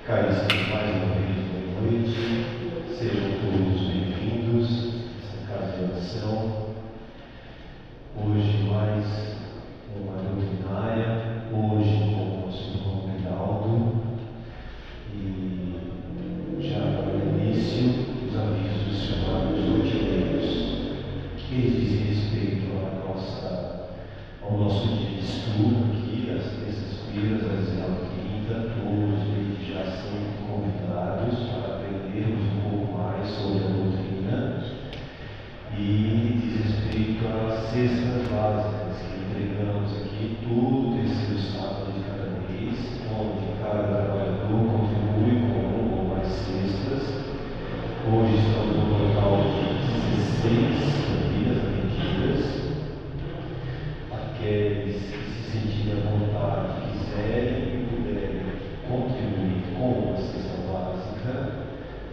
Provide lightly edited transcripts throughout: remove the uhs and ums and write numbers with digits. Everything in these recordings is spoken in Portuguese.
Caríssimos, mais uma vez, boa noite. Sejam todos bem-vindos a essa casa de oração. Hoje mais uma doutrinária, hoje com o nosso irmão Reinaldo. E já para o início, os avisos chamados rotineiros, que dizem respeito ao nosso dia de estudo aqui, às terças-feiras, às 19h30, todos eles já são convidados para aprendermos um pouco mais sobre a doutrina. E diz respeito às cestas básicas que entregamos aqui todo o terceiro sábado de cada mês, onde cada trabalhador contribui com uma ou mais cestas. Hoje estamos no total de 16 famílias atendidas. Aqueles que se sentirem à vontade, quiserem e puderem contribuir com uma cesta básica,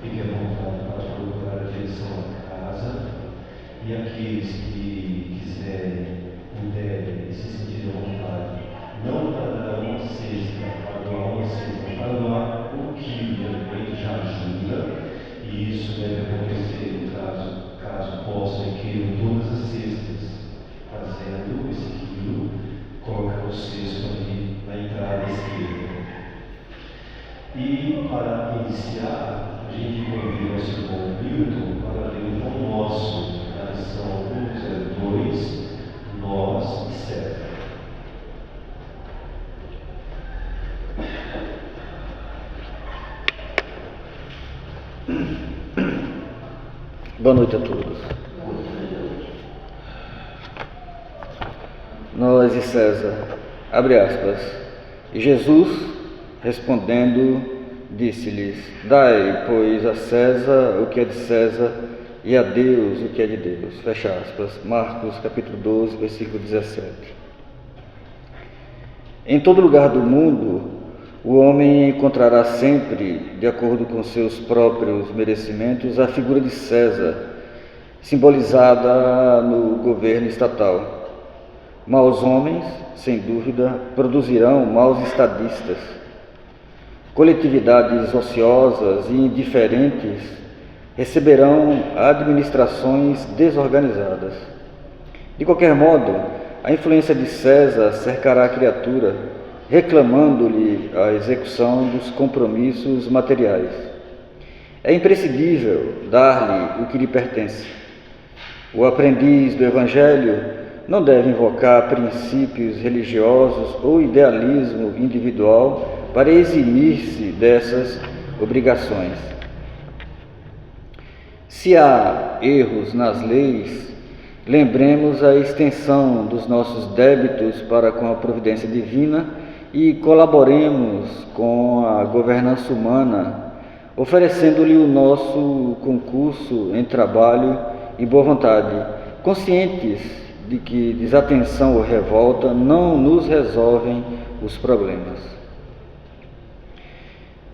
fiquem à vontade para procurar a direção da casa. E aqueles que quiserem, puderem e se sentirem à vontade, não para dar uma cesta, para doar uma cesta, para doar um quilo de alimento já ajuda. E isso deve acontecer caso possam e queiram todas as cestas, fazendo esse quilo, colocar o cesto ali na entrada esquerda. E para iniciar, a gente convida o nosso irmão Milton para ler o Pão Nosso, na lição 102, Nós e César. Boa noite a todos. Nós e César, abre aspas. Jesus, respondendo, disse-lhes: Dai, pois, a César o que é de César e a Deus o que é de Deus. Fecha aspas. Marcos, capítulo 12, versículo 17. Em todo lugar do mundo, o homem encontrará sempre, de acordo com seus próprios merecimentos, a figura de César, simbolizada no governo estatal. Maus homens, sem dúvida, produzirão maus estadistas. Coletividades ociosas e indiferentes receberão administrações desorganizadas. De qualquer modo, a influência de César cercará a criatura, reclamando-lhe a execução dos compromissos materiais. É imprescindível dar-lhe o que lhe pertence. O aprendiz do Evangelho não deve invocar princípios religiosos ou idealismo individual para eximir-se dessas obrigações. Se há erros nas leis, lembremos a extensão dos nossos débitos para com a providência divina e colaboremos com a governança humana, oferecendo-lhe o nosso concurso em trabalho e boa vontade, conscientes de que desatenção ou revolta não nos resolvem os problemas.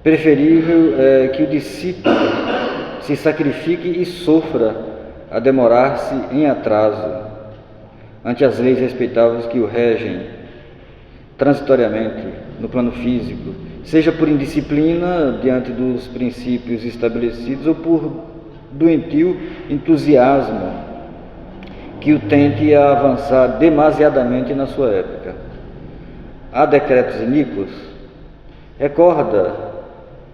Preferível é que o discípulo se sacrifique e sofra a demorar-se em atraso ante as leis respeitáveis que o regem transitoriamente no plano físico, seja por indisciplina diante dos princípios estabelecidos ou por doentio entusiasmo que o tente a avançar demasiadamente na sua época. Há decretos iníquos? Recorda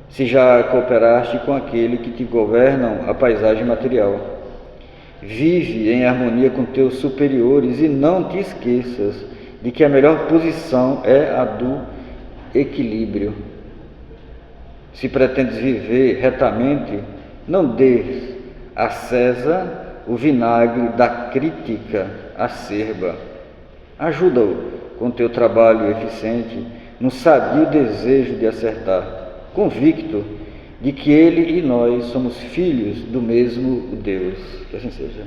se já cooperaste com aquele que te governam a paisagem material. Vive em harmonia com teus superiores e não te esqueças de que a melhor posição é a do equilíbrio. Se pretendes viver retamente, não dês a César o vinagre da crítica acerba. Ajuda-o com teu trabalho eficiente, no sadio desejo de acertar, convicto de que ele e nós somos filhos do mesmo Deus. Que assim seja.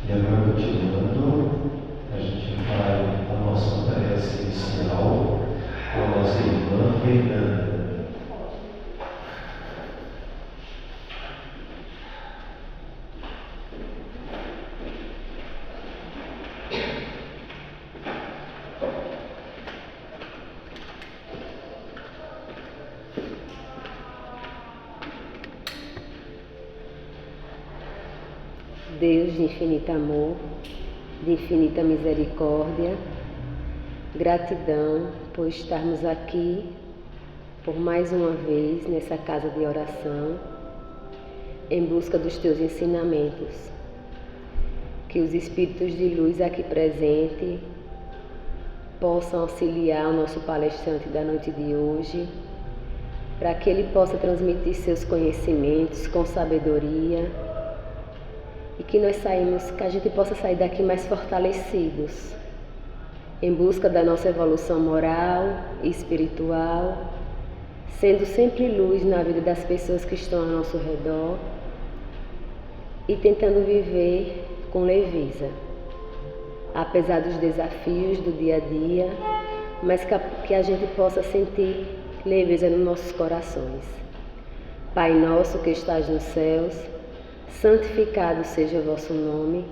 E agora, continuando, a gente vai a nossa prece inicial com a nossa irmã Fernanda. Deus de infinito amor, de infinita misericórdia, gratidão por estarmos aqui por mais uma vez nessa casa de oração, em busca dos teus ensinamentos. Que os espíritos de luz aqui presentes possam auxiliar o nosso palestrante da noite de hoje, para que ele possa transmitir seus conhecimentos com sabedoria e que a gente possa sair daqui mais fortalecidos, em busca da nossa evolução moral e espiritual, sendo sempre luz na vida das pessoas que estão ao nosso redor e tentando viver com leveza, apesar dos desafios do dia a dia, mas que a gente possa sentir leveza nos nossos corações. Pai nosso que estás nos céus, santificado seja o vosso nome,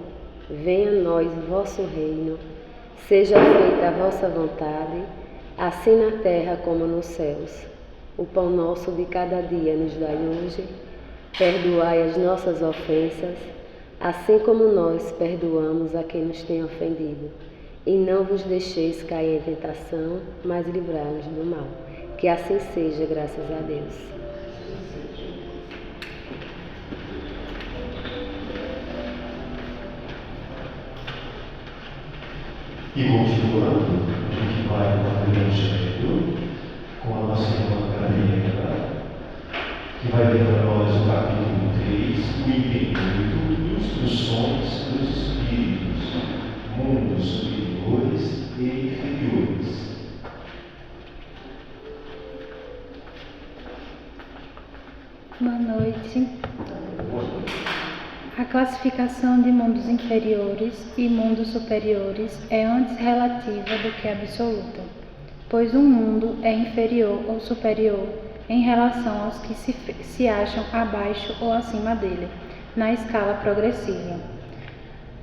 venha a nós o vosso reino, seja feita a vossa vontade, assim na terra como nos céus. O pão nosso de cada dia nos dai hoje, perdoai as nossas ofensas, assim como nós perdoamos a quem nos tem ofendido. E não vos deixeis cair em tentação, mas livrai-nos do mal. Que assim seja, graças a Deus. E continuando, a gente vai no Evangelho com a nossa irmã Gabriela, que vai ler para nós o capítulo 3, o item 8, Instruções dos Espíritos, Mundos Superiores e Inferiores. Boa noite. A classificação de mundos inferiores e mundos superiores é antes relativa do que absoluta, pois um mundo é inferior ou superior em relação aos que se acham abaixo ou acima dele, na escala progressiva.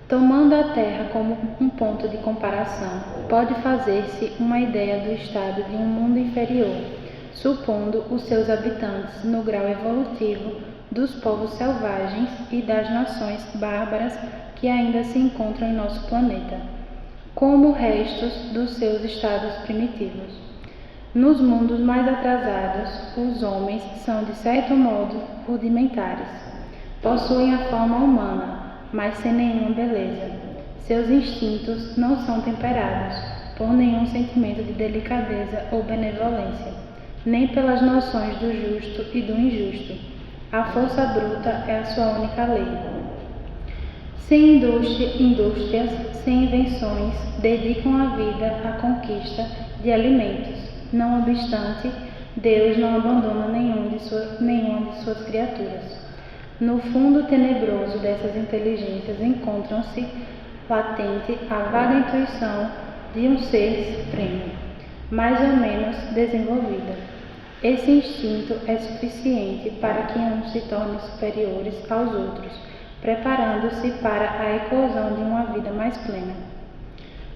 Tomando a Terra como um ponto de comparação, pode fazer-se uma ideia do estado de um mundo inferior, supondo os seus habitantes no grau evolutivo dos povos selvagens e das nações bárbaras que ainda se encontram em nosso planeta, como restos dos seus estados primitivos. Nos mundos mais atrasados, os homens são de certo modo rudimentares. Possuem a forma humana, mas sem nenhuma beleza. Seus instintos não são temperados por nenhum sentimento de delicadeza ou benevolência, nem pelas noções do justo e do injusto. A força bruta é a sua única lei. Sem indústrias, sem invenções, dedicam a vida à conquista de alimentos. Não obstante, Deus não abandona nenhuma de suas criaturas. No fundo tenebroso dessas inteligências encontram-se latente a vaga intuição de um ser supremo, mais ou menos desenvolvida. Esse instinto é suficiente para que uns se tornem superiores aos outros, preparando-se para a eclosão de uma vida mais plena.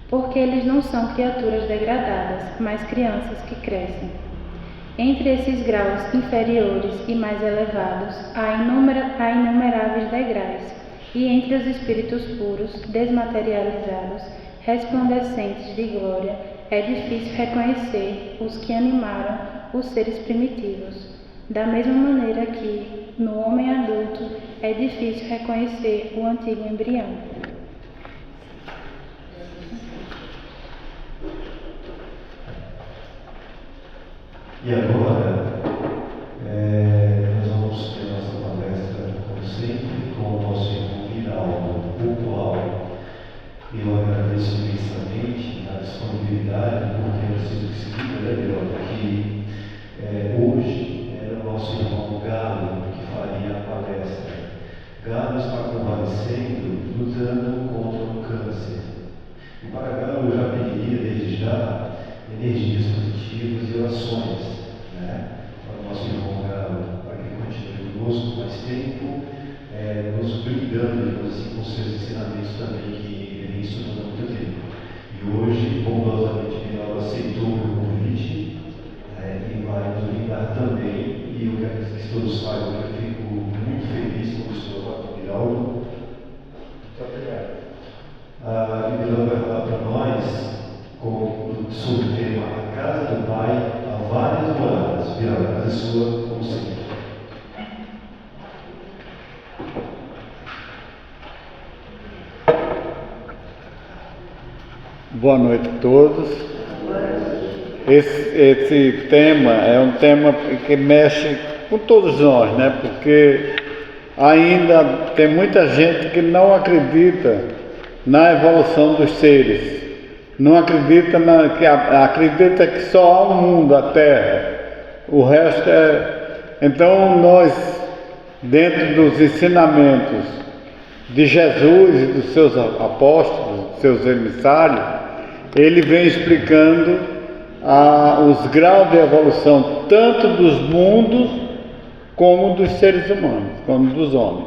Porque eles não são criaturas degradadas, mas crianças que crescem. Entre esses graus inferiores e mais elevados, há inumeráveis degraus, e entre os espíritos puros, desmaterializados, resplandecentes de glória, é difícil reconhecer os que animaram os seres primitivos, da mesma maneira que, no homem adulto, é difícil reconhecer o antigo embrião. E agora, nós vamos ter nossa palestra, como sempre, com o nosso irmão Miraldo, o qual eu agradeço imensamente a disponibilidade, porque eu preciso que se diga, né, Miraldo, que hoje era o nosso irmão Galo que faria a palestra. Galo está convalescendo, lutando contra o câncer. E para Galo eu já pediria desde já energias positivas e orações, né, para o nosso irmão Galo, para que ele continue conosco mais tempo, nos brindando, digamos assim, com seus ensinamentos também, que ele vem estudando há muito tempo. E hoje, bondosamente, Miraldo aceitou o meu convite e vai nos brindar também. E eu quero que todos saibam que eu fico muito feliz quando estou com o Miraldo, Boa noite a todos. Esse tema é um tema que mexe com todos nós, né? Porque ainda tem muita gente que não acredita na evolução dos seres, não acredita acredita que só há um mundo, a Terra, o resto é... Então nós, dentro dos ensinamentos de Jesus e dos seus apóstolos, seus emissários, ele vem explicando os graus de evolução tanto dos mundos como dos seres humanos, como dos homens.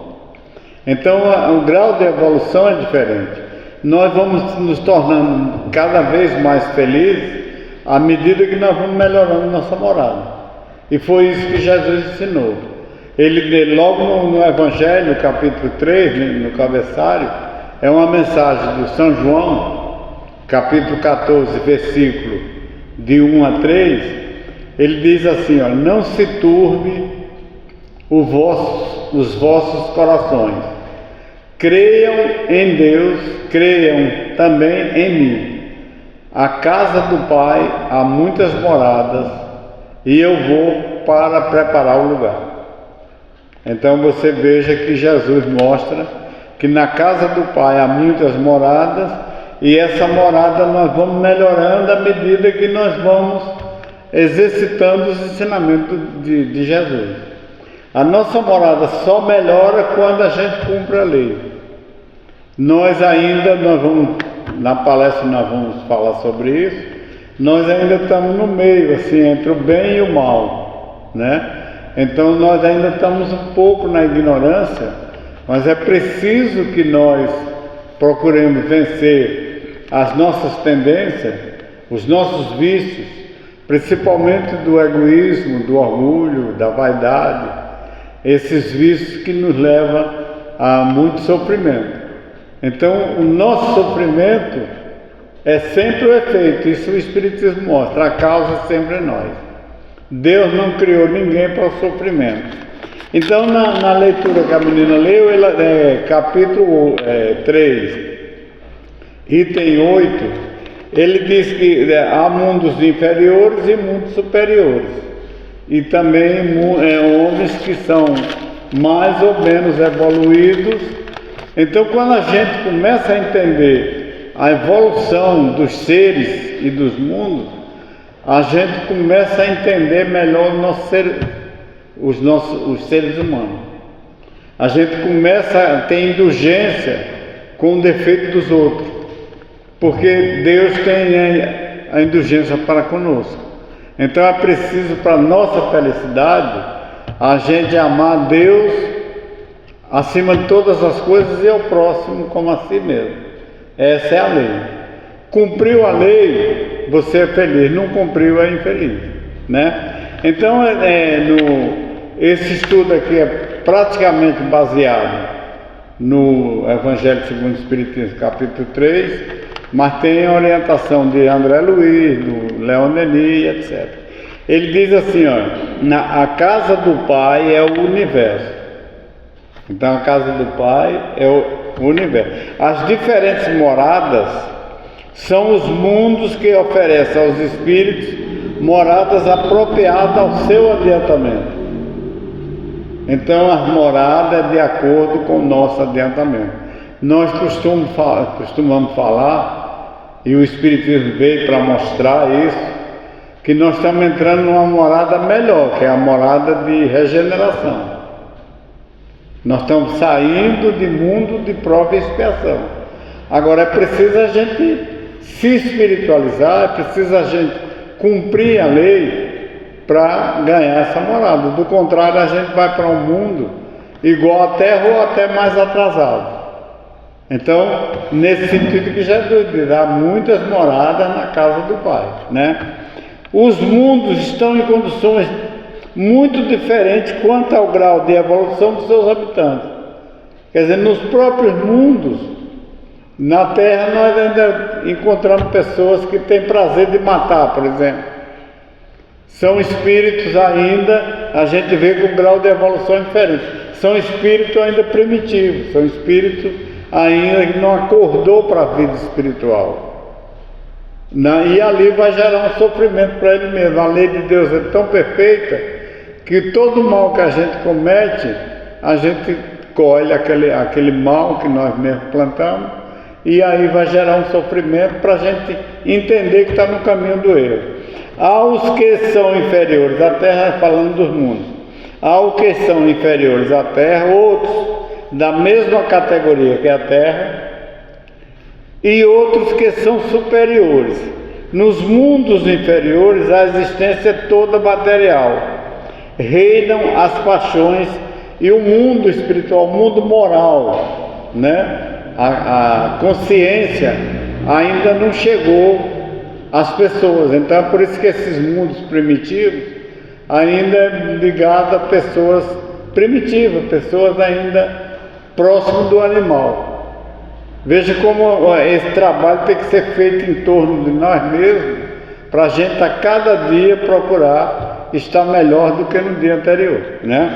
Então o grau de evolução é diferente. Nós vamos nos tornando cada vez mais felizes à medida que nós vamos melhorando nossa morada. E foi isso que Jesus ensinou. Ele logo no Evangelho, capítulo 3, no cabeçalho, é uma mensagem do São João, capítulo 14, versículo de 1 a 3, ele diz assim, ó, não se turbe os vossos corações, creiam em Deus, creiam também em mim. A casa do Pai há muitas moradas e eu vou para preparar o lugar. Então você veja que Jesus mostra que na casa do Pai há muitas moradas e essa morada nós vamos melhorando à medida que nós vamos exercitando os ensinamentos de Jesus. A nossa morada só melhora quando a gente cumpre a lei. Nós vamos, na palestra nós vamos falar sobre isso, nós ainda estamos no meio, assim, entre o bem e o mal, né? Então nós ainda estamos um pouco na ignorância, mas é preciso que nós procuremos vencer as nossas tendências, os nossos vícios, principalmente do egoísmo, do orgulho, da vaidade, esses vícios que nos levam a muito sofrimento. Então o nosso sofrimento é sempre o efeito, isso o Espiritismo mostra, a causa sempre é nós. Deus não criou ninguém para o sofrimento. Então, na leitura que a menina leu, capítulo 3, item 8, ele diz que há mundos inferiores e mundos superiores. E também homens que são mais ou menos evoluídos. Então, quando a gente começa a entender a evolução dos seres e dos mundos, a gente começa a entender melhor os seres humanos. A gente começa a ter indulgência com o defeito dos outros, porque Deus tem a indulgência para conosco. Então é preciso, para nossa felicidade, a gente amar Deus acima de todas as coisas e ao próximo como a si mesmo. Essa é a lei. Cumpriu a lei, você é feliz, não cumpriu, é infeliz, né? Então, esse estudo aqui é praticamente baseado no Evangelho segundo o Espiritismo, capítulo 3, mas tem a orientação de André Luiz, do Leon Denis, etc. Ele diz assim, ó, a casa do Pai é o universo. Então, a casa do Pai é o universo. As diferentes moradas são os mundos que oferecem aos espíritos moradas apropriadas ao seu adiantamento. Então as moradas é de acordo com o nosso adiantamento. Nós costumamos falar, e o Espiritismo veio para mostrar isso, que nós estamos entrando numa morada melhor, que é a morada de regeneração. Nós estamos saindo de mundo de prova e expiação. Agora é preciso a gente se espiritualizar, é preciso a gente cumprir a lei para ganhar essa morada. Do contrário, a gente vai para um mundo igual à Terra ou até mais atrasado. Então, nesse sentido que Jesus diz, há muitas moradas na casa do Pai, né? Os mundos estão em condições muito diferentes quanto ao grau de evolução dos seus habitantes. Quer dizer, nos próprios mundos, na Terra nós ainda encontramos pessoas que têm prazer de matar, por exemplo. São espíritos ainda, a gente vê com um grau de evolução diferente. São espíritos ainda primitivos, são espíritos ainda que não acordou para a vida espiritual. E ali vai gerar um sofrimento para ele mesmo. A lei de Deus é tão perfeita que todo mal que a gente comete, a gente colhe aquele mal que nós mesmos plantamos, e aí vai gerar um sofrimento para a gente entender que está no caminho do erro. Há os que são inferiores à terra, falando dos mundos. Há os que são inferiores à terra, outros da mesma categoria que a terra, e outros que são superiores. Nos mundos inferiores, a existência é toda material. Reinam as paixões e o mundo espiritual, o mundo moral, né? A consciência ainda não chegou às pessoas. Então é por isso que esses mundos primitivos ainda é ligado a pessoas primitivas, pessoas ainda próximo do animal. Veja como esse trabalho tem que ser feito em torno de nós mesmos, para a gente a cada dia procurar estar melhor do que no dia anterior, né?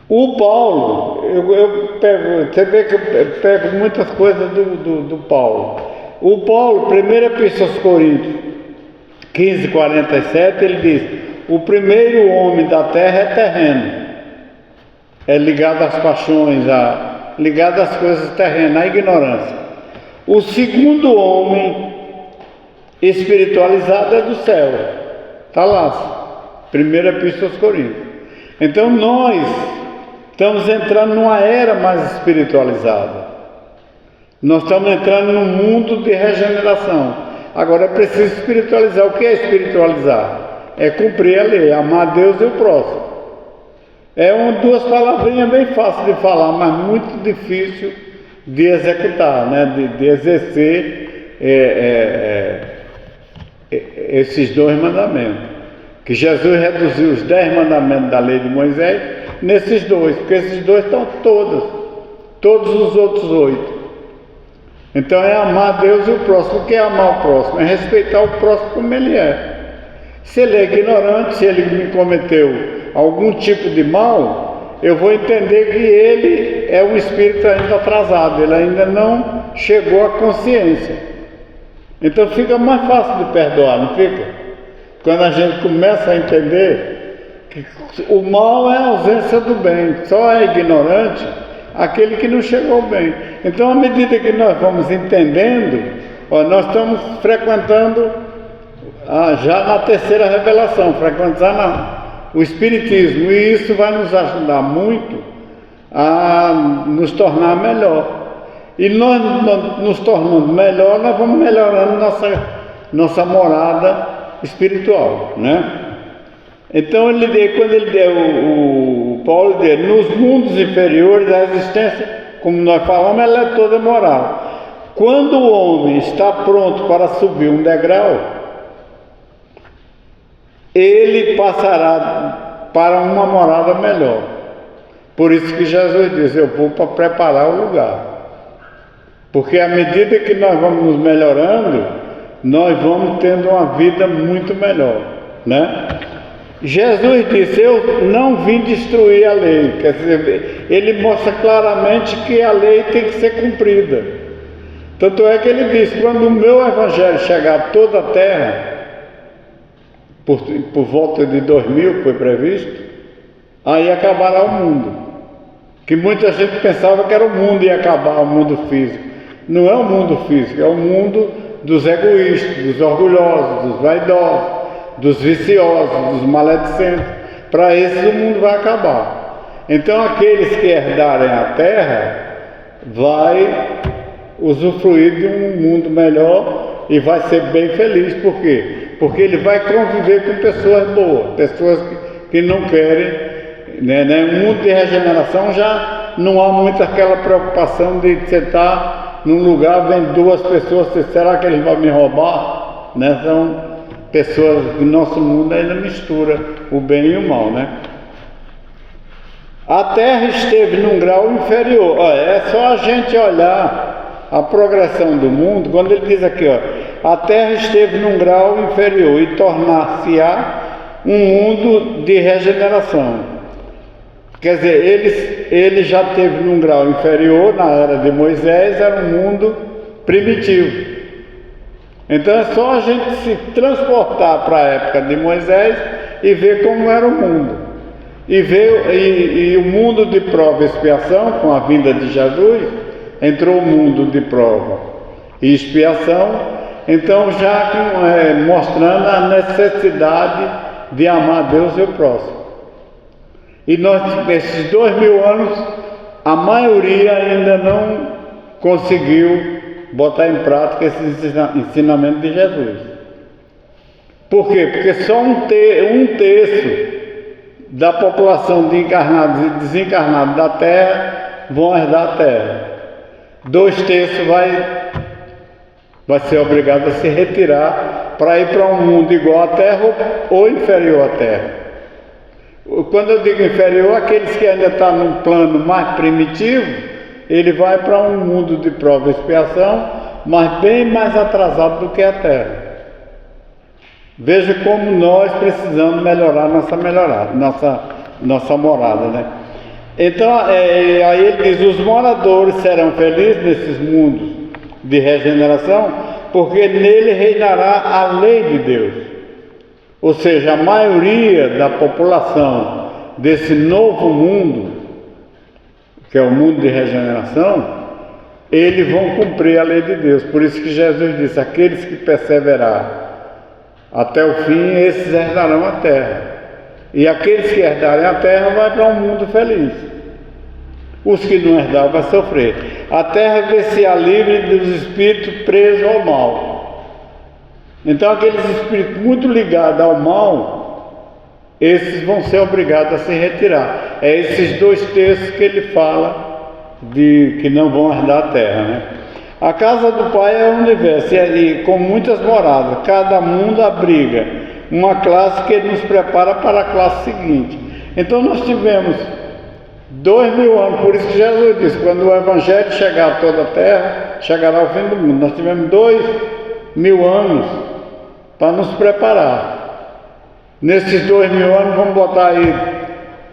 O Paulo, você vê que eu pego muitas coisas do Paulo. O Paulo, 1 Epístola aos Coríntios 15:47, ele diz: o primeiro homem da terra é terreno, é ligado às paixões, ligado às coisas terrenas, à ignorância. O segundo homem espiritualizado é do céu, está lá, 1 Epístola aos Coríntios. Então nós estamos entrando numa era mais espiritualizada, nós estamos entrando num mundo de regeneração. Agora é preciso espiritualizar. O que é espiritualizar? É cumprir a lei, amar a Deus e o próximo. Duas palavrinhas bem fáceis de falar, mas muito difícil de executar, né? de exercer esses 2 mandamentos. Que Jesus reduziu os 10 mandamentos da lei de Moisés nesses 2, porque esses 2 estão todos os outros 8. Então é amar a Deus e o próximo. O que é amar o próximo? É respeitar o próximo como ele é. Se ele é ignorante, se ele me cometeu algum tipo de mal, eu vou entender que ele é um espírito ainda atrasado, ele ainda não chegou à consciência. Então fica mais fácil de perdoar, não fica? Quando a gente começa a entender que o mal é a ausência do bem, só é ignorante aquele que não chegou ao bem. Então, à medida que nós vamos entendendo, nós estamos frequentando já na terceira revelação, frequentando o Espiritismo, e isso vai nos ajudar muito a nos tornar melhor. E nós nos tornando melhor, nós vamos melhorando nossa morada espiritual, né? Então quando ele deu, o Paulo diz, nos mundos inferiores a existência, como nós falamos, ela é toda moral. Quando o homem está pronto para subir um degrau, ele passará para uma morada melhor. Por isso que Jesus diz: eu vou para preparar o lugar. Porque à medida que nós vamos nos melhorando, nós vamos tendo uma vida muito melhor, né? Jesus disse: eu não vim destruir a lei. Quer dizer, ele mostra claramente que a lei tem que ser cumprida. Tanto é que ele diz: quando o meu evangelho chegar a toda a terra, por volta de 2000 foi previsto, aí acabará o mundo. Que muita gente pensava que era o mundo ia acabar, o mundo físico. Não é o mundo físico, é o mundo dos egoístas, dos orgulhosos, dos vaidosos, dos viciosos, dos maledicentes. Para esses o mundo vai acabar. Então aqueles que herdarem a terra vai usufruir de um mundo melhor e vai ser bem feliz. Por quê? Porque ele vai conviver com pessoas boas, pessoas que não querem, né? No mundo de regeneração já não há muito aquela preocupação de você estar num lugar, vem 2 pessoas, será que eles vão me roubar? Né? São pessoas que nosso mundo ainda mistura o bem e o mal, né? A terra esteve num grau inferior. É só a gente olhar a progressão do mundo, quando ele diz aqui, a terra esteve num grau inferior e tornar-se-á um mundo de regeneração. Quer dizer, ele já esteve num grau inferior na era de Moisés, era um mundo primitivo. Então é só a gente se transportar para a época de Moisés e ver como era o mundo. E o mundo de prova e expiação, com a vinda de Jesus, entrou o mundo de prova e expiação, então já mostrando a necessidade de amar Deus e o próximo. E nós, nesses 2000 anos, a maioria ainda não conseguiu botar em prática esse ensinamento de Jesus. Por quê? Porque só um terço da população de encarnados e desencarnados da Terra vão herdar a Terra. 2 terços vai ser obrigado a se retirar para ir para um mundo igual à Terra ou inferior à Terra. Quando eu digo inferior, aqueles que ainda estão num plano mais primitivo, ele vai para um mundo de prova e expiação, mas bem mais atrasado do que a Terra. Veja como nós precisamos melhorar nossa morada, né? Então, aí ele diz, os moradores serão felizes nesses mundos de regeneração, porque nele reinará a lei de Deus. Ou seja, a maioria da população desse novo mundo, que é o mundo de regeneração, eles vão cumprir a lei de Deus. Por isso que Jesus disse, aqueles que perseverar até o fim, esses herdarão a terra. E aqueles que herdarem a terra vai para um mundo feliz. Os que não herdarem vão sofrer. A terra ver-se-á livre dos espíritos presos ao mal. Então aqueles espíritos muito ligados ao mal, esses vão ser obrigados a se retirar. É esses 2 terços que ele fala de que não vão herdar a terra, né? A casa do Pai é o universo, e com muitas moradas, cada mundo abriga uma classe que nos prepara para a classe seguinte. Então nós tivemos 2000 anos, por isso que Jesus disse, quando o Evangelho chegar a toda a terra, chegará ao fim do mundo. Nós tivemos 2000 anos para nos preparar. Nesses 2000 anos, vamos botar aí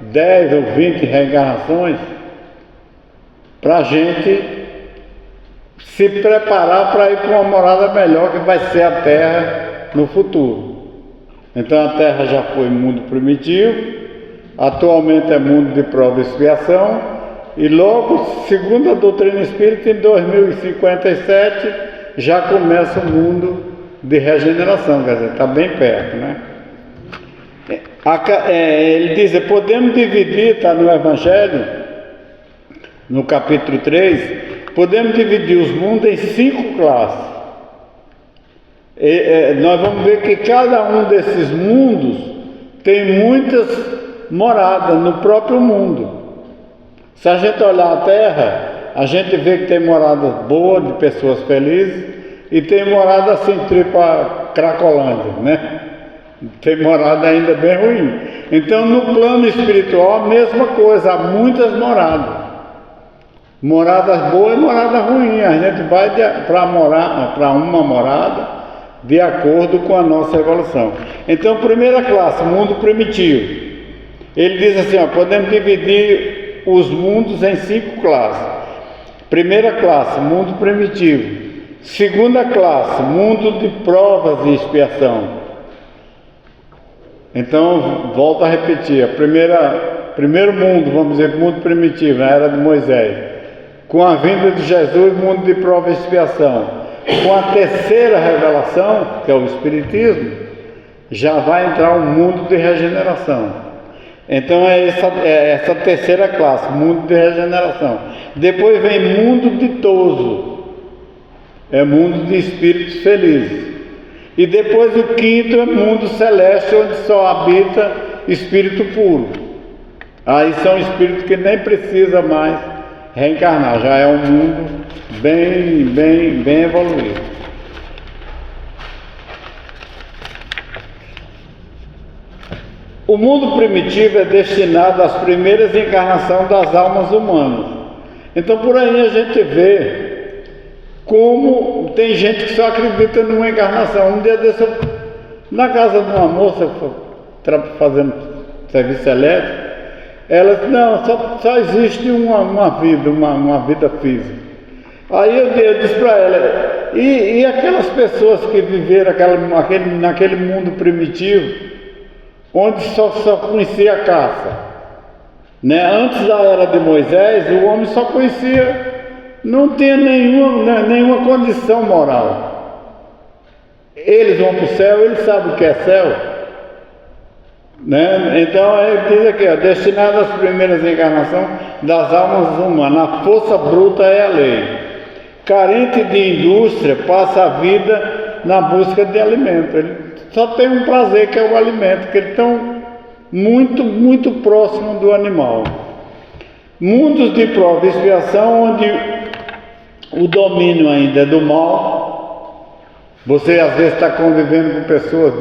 10 ou 20 reencarnações para a gente se preparar para ir para uma morada melhor, que vai ser a Terra no futuro. Então a Terra já foi mundo primitivo, atualmente é mundo de prova e expiação, e logo, segundo a doutrina espírita, em 2057 já começa o mundo de regeneração, quer dizer, está bem perto, né? Ele diz, podemos dividir, está no Evangelho, no capítulo 3, podemos dividir os mundos em 5 classes. Nós vamos ver que cada um desses mundos tem muitas moradas no próprio mundo. Se a gente olhar a Terra, a gente vê que tem moradas boas, de pessoas felizes, e tem morada assim, tipo a Cracolândia, né? Tem morada ainda bem ruim. Então, no plano espiritual, a mesma coisa, há muitas moradas. Moradas boas e moradas ruins. A gente vai para uma morada de acordo com a nossa evolução. Então, primeira classe, mundo primitivo. Ele diz assim, podemos dividir os mundos em 5 classes. Primeira classe, mundo primitivo. Segunda classe, mundo de provas e expiação. Então, volto a repetir, primeiro mundo, vamos dizer, mundo primitivo, na era de Moisés. Com a vinda de Jesus, mundo de prova e expiação. Com a terceira revelação, que é o Espiritismo, já vai entrar um mundo de regeneração. Então é essa terceira classe, mundo de regeneração. Depois vem mundo ditoso, é mundo de espíritos felizes. E depois o quinto é mundo celeste, onde só habita espírito puro. Aí são espíritos que nem precisa mais reencarnar, já é um mundo bem evoluído. O mundo primitivo é destinado às primeiras encarnações das almas humanas. Então por aí a gente vê como tem gente que só acredita numa encarnação. Um dia desse, na casa de uma moça fazendo serviço elétrico, ela disse, não, só existe uma vida física. Aí eu disse para ela, E aquelas pessoas que viveram naquele mundo primitivo, onde só conhecia a caça, né? Antes da era de Moisés, o homem só conhecia, não tinha nenhuma condição moral. Eles vão para o céu, eles sabem o que é céu, né? Então ele diz aqui, ó, destinado às primeiras encarnações das almas humanas, a força bruta é a lei. Carente de indústria, passa a vida na busca de alimento. Ele só tem um prazer, que é o alimento, que eles estão muito, muito próximo do animal. Mundos de prova e expiação, onde o domínio ainda é do mal. Você às vezes está convivendo com pessoas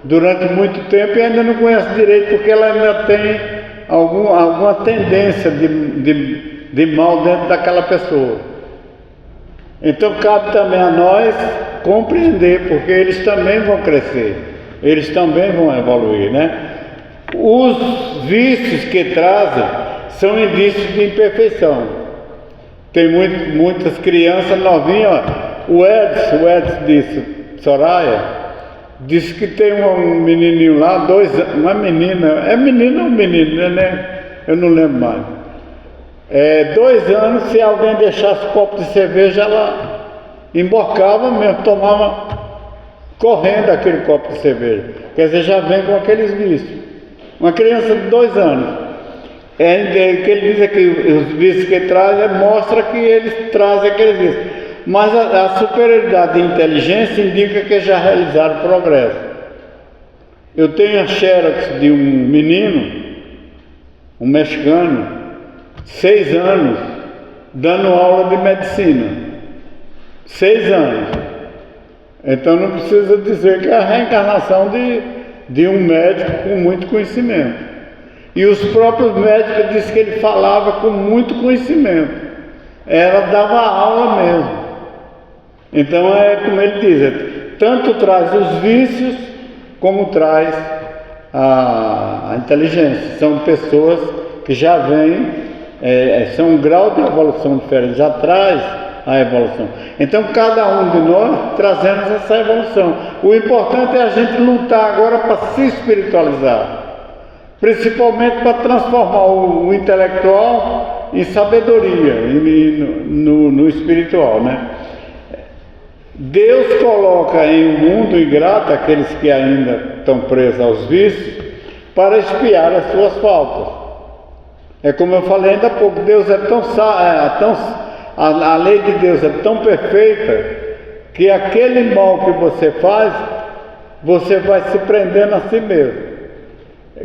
durante muito tempo e ainda não conhece direito, porque ela ainda tem alguma tendência de mal dentro daquela pessoa. Então cabe também a nós compreender, porque eles também vão crescer, eles também vão evoluir, né? Os vícios que trazem são indícios de imperfeição. Tem muitas crianças novinhas, ó. O Edson disse, Soraya, disse que tem um menininho lá, 2 anos, uma menina, é menina ou menino, né? Eu não lembro mais. 2 anos, se alguém deixasse copo de cerveja, ela emborcava mesmo, tomava correndo aquele copo de cerveja. Quer dizer, já vem com aqueles vícios. Uma criança de 2 anos. Que ele diz aqui, os vícios que ele traz, mostra que eles trazem aqueles vícios. Mas a superioridade de inteligência indica que já realizaram progresso. Eu tenho a xerox de um menino, um mexicano, 6 anos, dando aula de medicina. 6 anos. Então não precisa dizer que é a reencarnação de um médico com muito conhecimento. E os próprios médicos dizem que ele falava com muito conhecimento. Ela dava aula mesmo. Então é como ele diz, tanto traz os vícios como traz a inteligência. São pessoas que já vêm, são um grau de evolução diferente, já traz a evolução. Então cada um de nós trazemos essa evolução. O importante é a gente lutar agora para se espiritualizar, principalmente para transformar o intelectual em sabedoria, no espiritual, né? Deus coloca em um mundo ingrato aqueles que ainda estão presos aos vícios para expiar as suas faltas. É como eu falei ainda há pouco, Deus é a lei de Deus é tão perfeita que aquele mal que você faz, você vai se prendendo a si mesmo.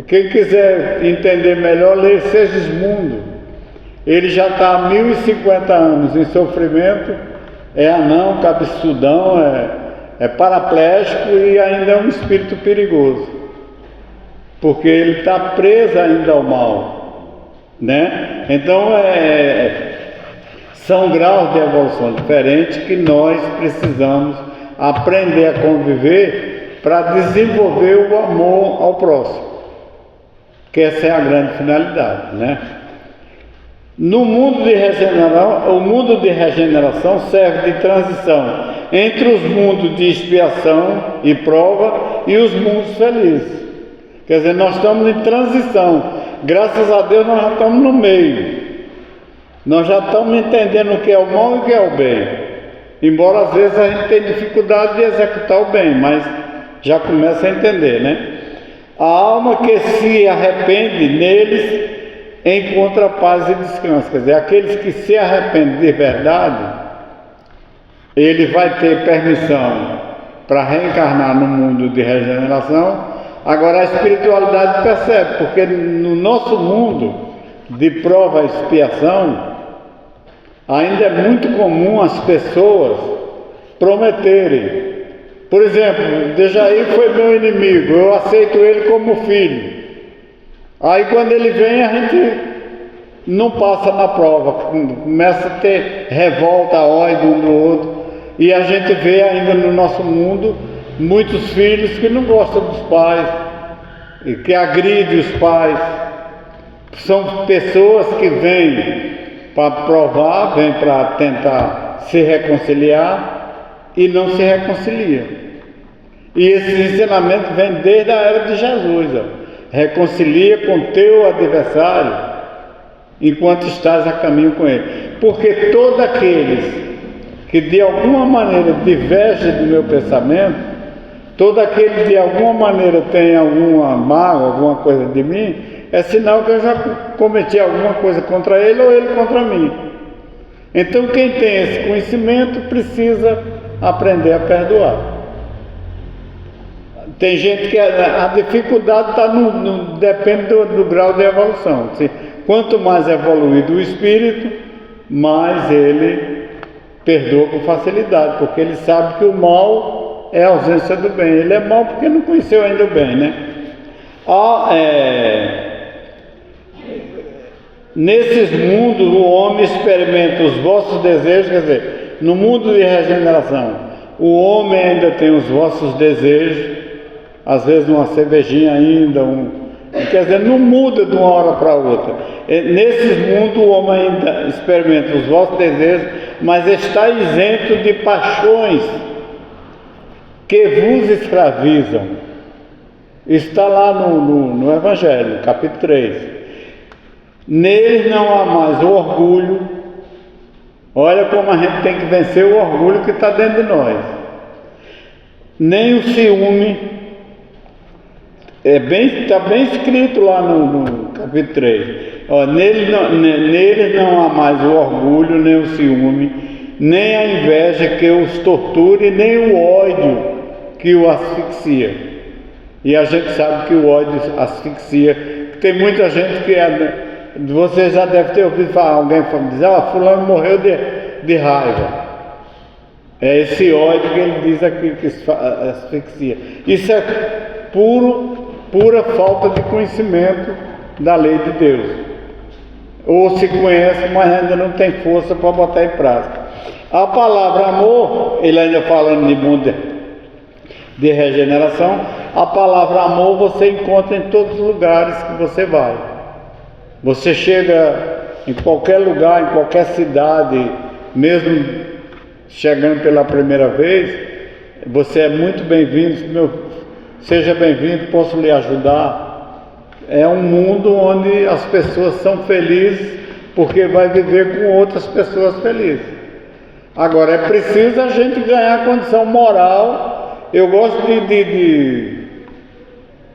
Quem quiser entender melhor, leia Segismundo. Ele já está há 1050 anos em sofrimento, é anão, cabeçudão, é paraplégico e ainda é um espírito perigoso, porque ele está preso ainda ao mal, né? Então são graus de evolução diferentes que nós precisamos aprender a conviver para desenvolver o amor ao próximo, que essa é a grande finalidade, né? No mundo de regeneração, o mundo de regeneração serve de transição entre os mundos de expiação e prova e os mundos felizes. Quer dizer, nós estamos em transição. Graças a Deus nós já estamos no meio. Nós já estamos entendendo o que é o mal e o que é o bem. Embora às vezes a gente tenha dificuldade de executar o bem, mas já começa a entender, né? A alma que se arrepende neles encontra paz e descanso. Quer dizer, aqueles que se arrependem de verdade, ele vai ter permissão para reencarnar no mundo de regeneração. Agora a espiritualidade percebe, porque no nosso mundo de prova e expiação, ainda é muito comum as pessoas prometerem. Por exemplo, Dejaí foi meu inimigo, eu aceito ele como filho. Aí quando ele vem, a gente não passa na prova, começa a ter revolta, ódio um do outro. E a gente vê ainda no nosso mundo muitos filhos que não gostam dos pais, e que agridem os pais. São pessoas que vêm para provar, vêm para tentar se reconciliar, e não se reconcilia. E esse ensinamento vem desde a era de Jesus. Ó. Reconcilia com teu adversário enquanto estás a caminho com ele. Porque todos aqueles que de alguma maneira divergem do meu pensamento, todo aquele que de alguma maneira tem alguma mágoa, alguma coisa de mim, é sinal que eu já cometi alguma coisa contra ele ou ele contra mim. Então quem tem esse conhecimento precisa aprender a perdoar. Tem gente que a dificuldade depende do grau de evolução. Quanto mais evoluído o espírito, mais ele perdoa com facilidade, porque ele sabe que o mal é a ausência do bem. Ele é mal porque não conheceu ainda o bem, né? Nesses mundos o homem experimenta os vossos desejos, quer dizer, no mundo de regeneração, o homem ainda tem os vossos desejos, às vezes uma cervejinha ainda, quer dizer, não muda de uma hora para outra. Nesses mundos o homem ainda experimenta os vossos desejos, mas está isento de paixões que vos escravizam. Está lá no Evangelho, capítulo 3. Neles não há mais o orgulho. Olha como a gente tem que vencer o orgulho que está dentro de nós. Nem o ciúme. Está bem escrito lá no capítulo 3. Neles não há mais o orgulho, nem o ciúme, nem a inveja que os torture, nem o ódio que o asfixia. E a gente sabe que o ódio asfixia. Tem muita gente que você já deve ter ouvido falar, alguém dizer, fulano morreu de raiva. É esse ódio que ele diz aqui que asfixia. Isso é pura falta de conhecimento da lei de Deus. Ou se conhece, mas ainda não tem força para botar em prática. A palavra amor, ele ainda falando de mundo de regeneração, a palavra amor você encontra em todos os lugares que você vai. Você chega em qualquer lugar, em qualquer cidade, mesmo chegando pela primeira vez, você é muito bem-vindo, seja bem-vindo, posso lhe ajudar. É um mundo onde as pessoas são felizes porque vai viver com outras pessoas felizes. Agora, é preciso a gente ganhar condição moral. Eu gosto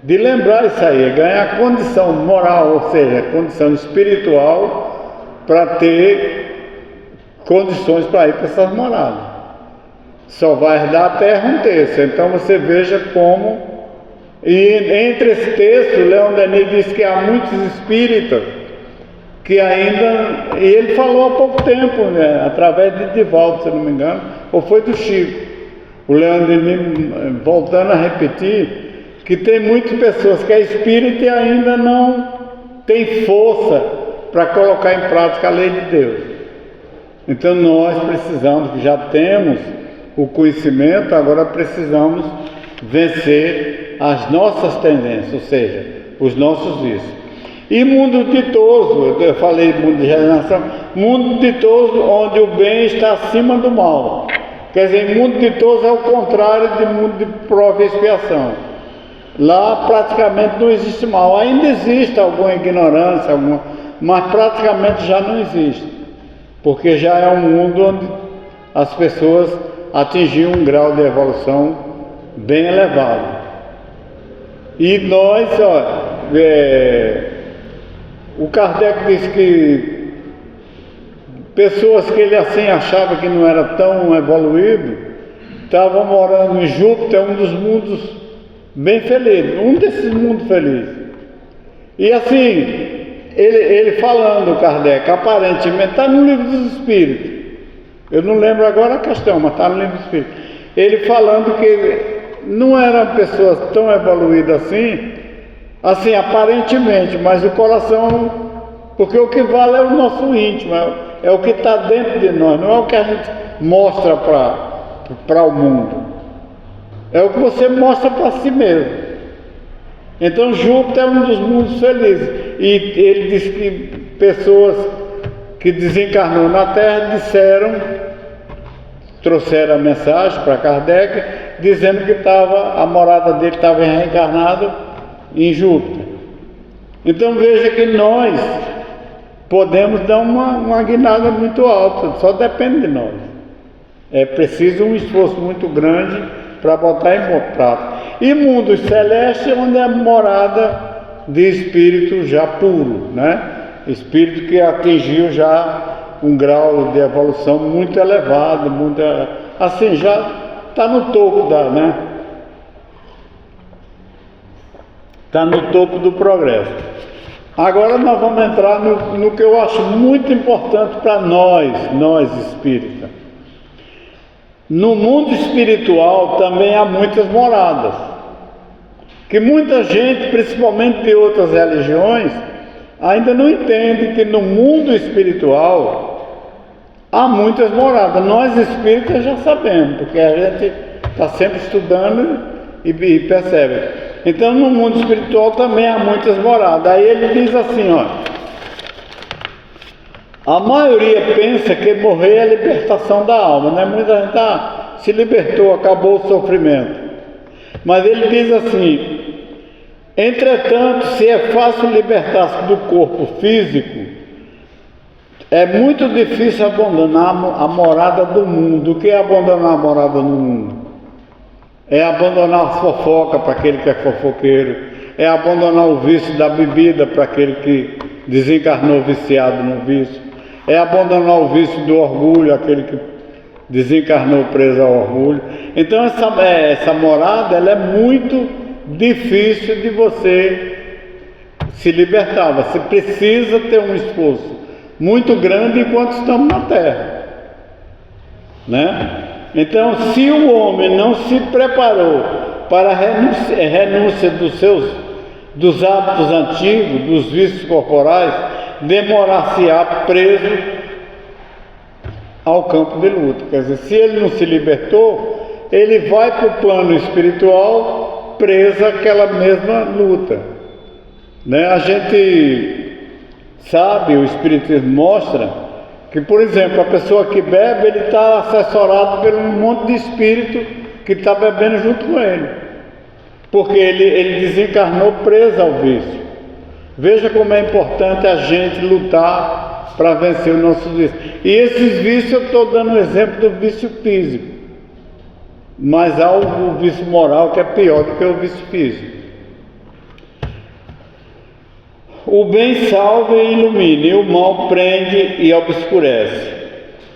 de lembrar isso aí, ganhar condição moral, ou seja, condição espiritual, para ter condições para ir para essas moradas. Só vai herdar a terra um terço. Então você veja como, e entre esse texto, Leon Denis diz que há muitos espíritas que ainda, e ele falou há pouco tempo, né, através de Divaldo, se não me engano, ou foi do Chico, o Leon Denis voltando a repetir, que tem muitas pessoas que é espírita e ainda não tem força para colocar em prática a lei de Deus. Então nós precisamos, que já temos o conhecimento, agora precisamos vencer as nossas tendências, ou seja, os nossos vícios. E mundo ditoso, eu falei mundo de regeneração, mundo ditoso onde o bem está acima do mal. Quer dizer, mundo ditoso é o contrário de mundo de prova e expiação. Lá praticamente não existe mal. Ainda existe alguma ignorância, mas praticamente já não existe. Porque já é um mundo onde as pessoas atingiram um grau de evolução bem elevado. E nós, o Kardec diz que pessoas que ele assim achava que não era tão evoluído, estavam morando em Júpiter, um dos mundos bem felizes, um desses mundos felizes. E assim, ele falando, Kardec, aparentemente, está no Livro dos Espíritos, eu não lembro agora a questão, mas está no Livro dos Espíritos, ele falando que não eram pessoas tão evoluídas assim aparentemente, mas o coração, porque o que vale é o nosso íntimo, é o que está dentro de nós, não é o que a gente mostra para o mundo, é o que você mostra para si mesmo. Então Júpiter é um dos mundos felizes, e ele diz que pessoas que desencarnou na Terra disseram trouxeram a mensagem para Kardec, dizendo que a morada dele estava reencarnado em Júpiter. Então veja que nós podemos dar uma guinada muito alta, só depende de nós. É preciso um esforço muito grande para botar em prática. E mundos celestes, onde é morada de espírito já puro, né? Espírito que atingiu já um grau de evolução muito elevado, assim, já está no topo está no topo do progresso. Agora nós vamos entrar no que eu acho muito importante para nós espíritas. No mundo espiritual também há muitas moradas, que muita gente, principalmente de outras religiões, ainda não entende que no mundo espiritual há muitas moradas. Nós espíritas já sabemos, porque a gente está sempre estudando e percebe. Então no mundo espiritual também há muitas moradas. Aí ele diz assim, ó: a maioria pensa que morrer é a libertação da alma, né? Muita gente se libertou, acabou o sofrimento. Mas ele diz assim: entretanto, se é fácil libertar-se do corpo físico, é muito difícil abandonar a morada do mundo. O que é abandonar a morada do mundo? É abandonar a fofoca para aquele que é fofoqueiro, é abandonar o vício da bebida para aquele que desencarnou viciado no vício, é abandonar o vício do orgulho, aquele que desencarnou preso ao orgulho. Então essa morada, ela é muito difícil de você se libertar. Você precisa ter um esforço muito grande enquanto estamos na Terra, né? Então, se o homem não se preparou para a renúncia dos hábitos antigos, dos vícios corporais, demorar-se-á preso ao campo de luta. Quer dizer, se ele não se libertou, ele vai para o plano espiritual preso àquela mesma luta, né? A gente sabe, o Espiritismo mostra que, por exemplo, a pessoa que bebe, ele está assessorado por um monte de espírito que está bebendo junto com ele, porque ele desencarnou preso ao vício. Veja como é importante a gente lutar para vencer o nosso vício. E esses vícios, eu estou dando o exemplo do vício físico, mas há o vício moral que é pior do que o vício físico. O bem salva e ilumina, e o mal prende e obscurece.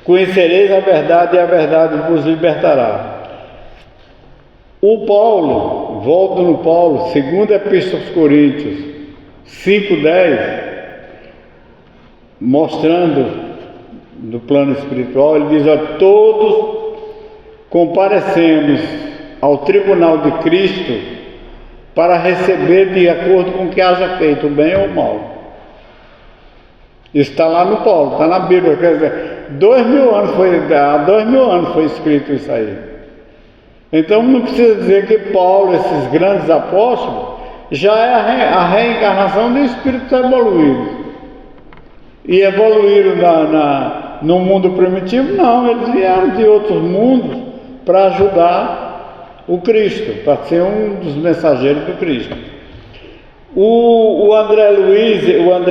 Conhecereis a verdade, e a verdade vos libertará. O Paulo, volto no Paulo, 2 Epístola aos Coríntios 5:10, mostrando do plano espiritual, ele diz: todos comparecemos ao tribunal de Cristo para receber de acordo com o que haja feito, o bem ou o mal. Isso está lá no Paulo, está na Bíblia. Quer dizer, há 2000 anos foi escrito isso aí. Então não precisa dizer que Paulo, esses grandes apóstolos, já é a reencarnação de espíritos evoluídos. E evoluíram no mundo primitivo? Não, eles vieram de outros mundos para ajudar o Cristo, para ser um dos mensageiros do Cristo. O André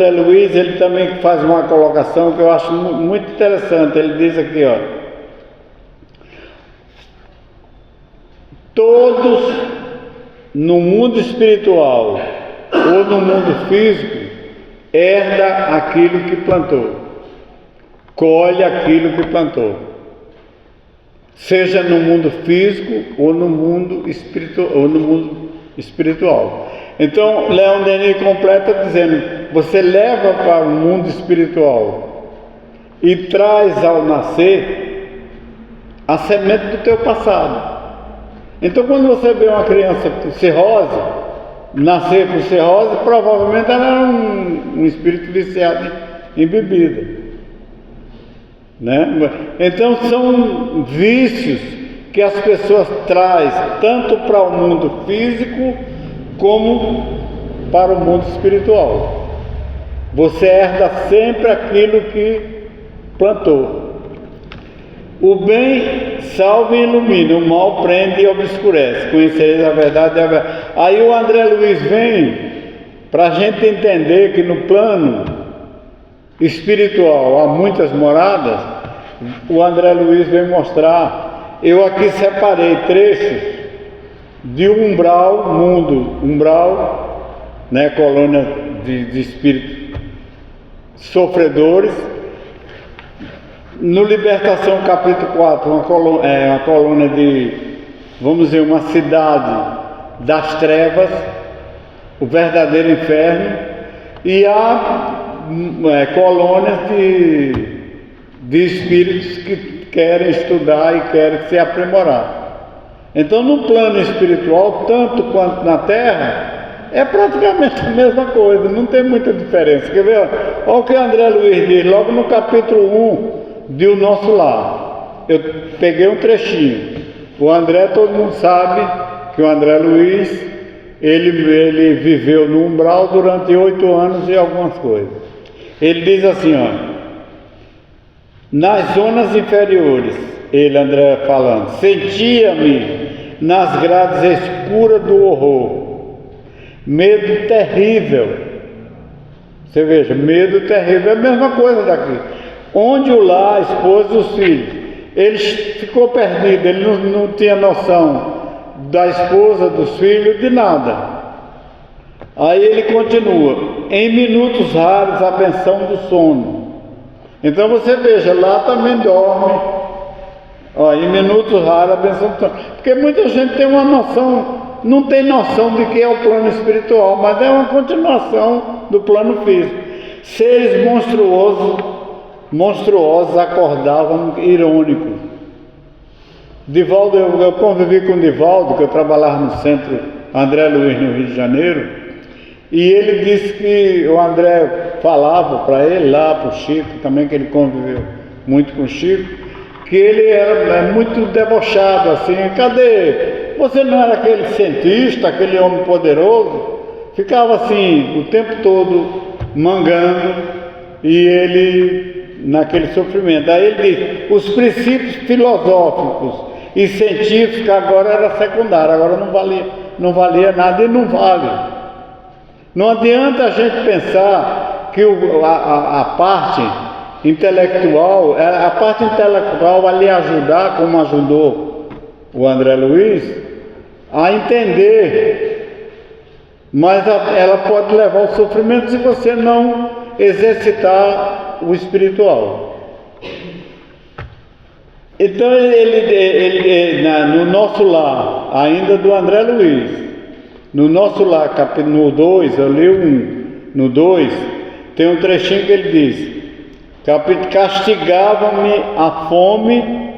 Luiz, ele também faz uma colocação que eu acho muito interessante. Ele diz aqui, ó: todos no mundo espiritual ou no mundo físico herda aquilo que plantou, colhe aquilo que plantou, seja no mundo físico ou no mundo espiritual. Então, Leon Denis completa dizendo: você leva para o mundo espiritual e traz ao nascer a semente do teu passado. Então, quando você vê uma criança com cirrose, nascer com cirrose, provavelmente ela era um espírito viciado em bebida, né? Então são vícios que as pessoas trazem tanto para o mundo físico como para o mundo espiritual. Você herda sempre aquilo que plantou. O bem salva e ilumina, o mal prende e obscurece. Conhecereis a verdade e a verdade. Aí o André Luiz vem para a gente entender que no plano espiritual há muitas moradas. O André Luiz vem mostrar. Eu aqui separei trechos de umbral, mundo, umbral, né, colônia de espíritos sofredores. No Libertação, capítulo 4, uma colônia de, vamos dizer, uma cidade das trevas, o verdadeiro inferno, e há colônias de espíritos que querem estudar e querem se aprimorar. Então, no plano espiritual, tanto quanto na Terra, é praticamente a mesma coisa, não tem muita diferença. Quer ver? Olha o que André Luiz diz, logo no capítulo 1 de O Nosso Lar. Eu peguei um trechinho. O André, todo mundo sabe que o André Luiz, ele viveu no umbral durante 8 anos e algumas coisas. Ele diz assim, ó, nas zonas inferiores, ele, André, falando, sentia-me nas grades escuras do horror, medo terrível. Você veja, medo terrível é a mesma coisa daqui. Onde o lar, a esposa e os filhos, ele ficou perdido, ele não tinha noção da esposa, dos filhos, de nada. Aí ele continua, em minutos raros a benção do sono. Então você veja, lá também dorme, ó, em minutos raros a benção do sono. Porque muita gente tem uma noção, não tem noção de que é o plano espiritual, mas é uma continuação do plano físico. Seres monstruosos acordavam irônicos. Divaldo, eu convivi com o Divaldo, que eu trabalhava no centro André Luiz, no Rio de Janeiro, e ele disse que o André falava para ele, lá para o Chico, também que ele conviveu muito com o Chico, que ele era muito debochado, assim, cadê? Você não era aquele cientista, aquele homem poderoso? Ficava assim, o tempo todo mangando, e ele naquele sofrimento. Aí ele diz, os princípios filosóficos e científicos agora era secundário, agora não valia nada e não vale. Não adianta a gente pensar que a parte intelectual vai lhe ajudar, como ajudou o André Luiz, a entender, mas ela pode levar ao sofrimento se você não exercitar o espiritual. Então no Nosso Lar, ainda do André Luiz, no Nosso Lar, no 2, eu li no 2, tem um trechinho que ele diz, castigava-me a fome,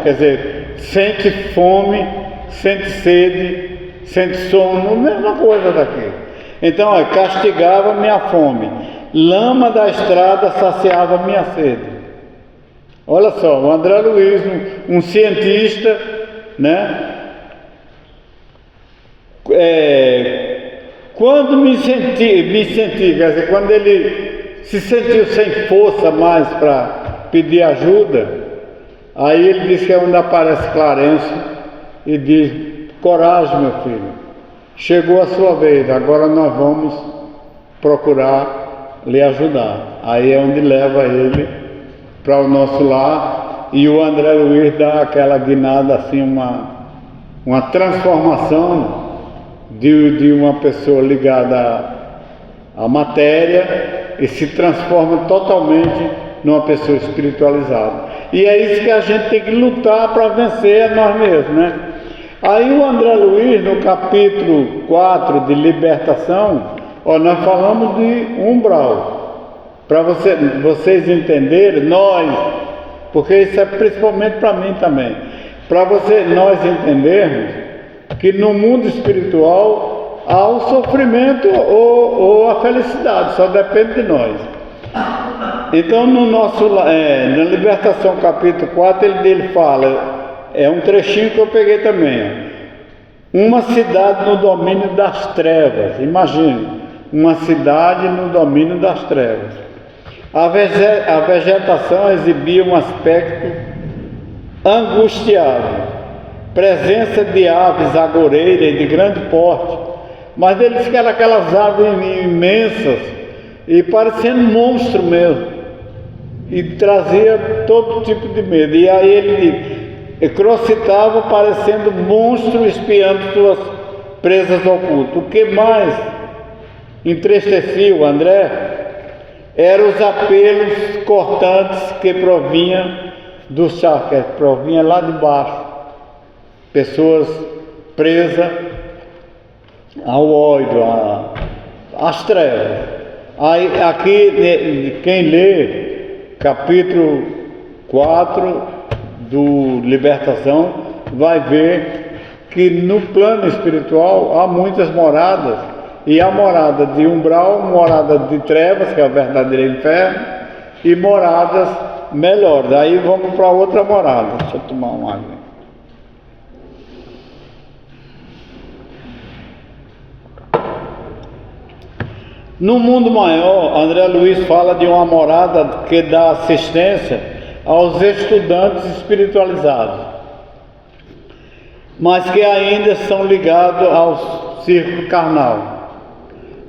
quer dizer, sente fome, sente sede, sente sono, mesma coisa daqui. Então, castigava-me a fome, lama da estrada saciava minha sede. Olha só, o André Luiz, um cientista, né? Quando me senti, quer dizer, quando ele se sentiu sem força mais para pedir ajuda, aí ele diz que é onde aparece Clarencio e diz, coragem, meu filho, chegou a sua vez, agora nós vamos procurar lhe ajudar. Aí é onde leva ele para o Nosso Lar, e o André Luiz dá aquela guinada assim, uma transformação de uma pessoa ligada à matéria e se transforma totalmente numa pessoa espiritualizada. E é isso que a gente tem que lutar para vencer a nós mesmos, né? Aí o André Luiz, no capítulo 4 de Libertação, nós falamos de umbral. Para vocês entenderem, porque isso é principalmente para mim também, para nós entendermos que no mundo espiritual há o sofrimento ou a felicidade, só depende de nós. Então na Libertação capítulo 4 ele fala, é um trechinho que eu peguei também, uma cidade no domínio das trevas, imagine, uma cidade no domínio das trevas. A vegetação exibia um aspecto angustiado, presença de aves agoureiras de grande porte, mas ele disse que eram aquelas aves imensas e parecendo monstro mesmo, e trazia todo tipo de medo. E aí ele crocitava parecendo monstro espiando suas presas ocultas. O que mais entristecia o André eram os apelos cortantes que provinham do charque, provinha lá de baixo, pessoas presas ao ódio, às trevas. Aí, aqui, quem lê capítulo 4 do Libertação vai ver que no plano espiritual há muitas moradas, e há morada de umbral, morada de trevas, que é o verdadeiro inferno, e moradas melhores. Aí vamos para outra morada. Deixa eu tomar uma água. No mundo maior, André Luiz fala de uma morada que dá assistência aos estudantes espiritualizados, mas que ainda são ligados ao círculo carnal.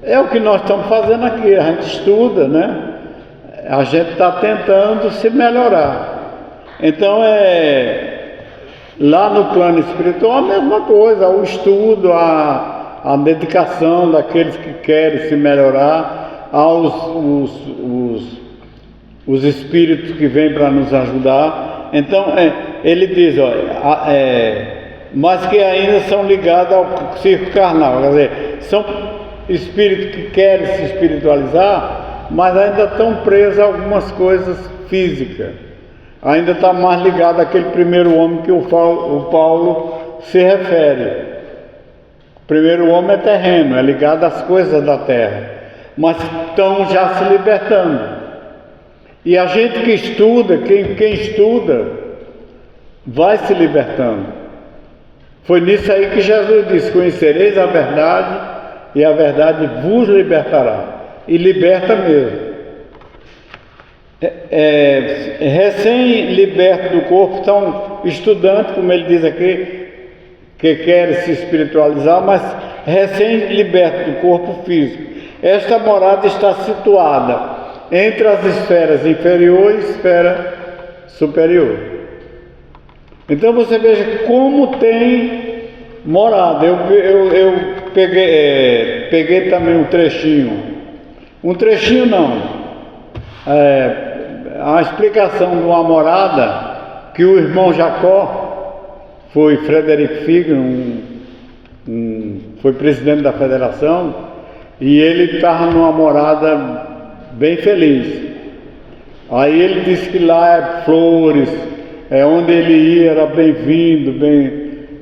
É o que nós estamos fazendo aqui, a gente estuda, né? A gente está tentando se melhorar. Então lá no plano espiritual a mesma coisa, o estudo, a dedicação daqueles que querem se melhorar, os espíritos que vêm para nos ajudar. Então ele diz, mas que ainda são ligados ao círculo carnal, quer dizer, são espíritos que querem se espiritualizar, mas ainda estão presos a algumas coisas físicas, ainda está mais ligado àquele primeiro homem que o Paulo se refere. O primeiro homem é terreno, é ligado às coisas da terra, mas estão já se libertando. E a gente que estuda, quem estuda, vai se libertando. Foi nisso aí que Jesus disse: conhecereis a verdade e a verdade vos libertará. E liberta mesmo. Recém-liberto do corpo, são estudantes, como ele diz aqui, que querem se espiritualizar, mas recém-liberto do corpo físico. Esta morada está situada entre as esferas inferior e esfera superior. Então você veja como tem morada. Eu peguei também um trechinho não, a explicação de uma morada que o irmão Jacó, foi Frederick Figner, foi presidente da federação, e ele estava numa morada bem feliz. Aí ele disse que lá é flores, onde ele ia era bem-vindo,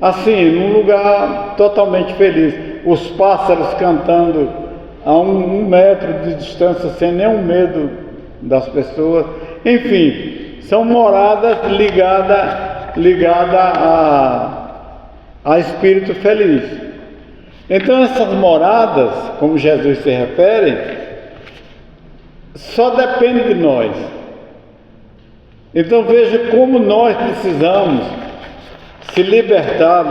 assim, num lugar totalmente feliz. Os pássaros cantando a um metro de distância, sem nenhum medo das pessoas. Enfim, são moradas ligadas a espírito feliz. Então essas moradas, como Jesus se refere, só depende de nós. Então veja como nós precisamos se libertar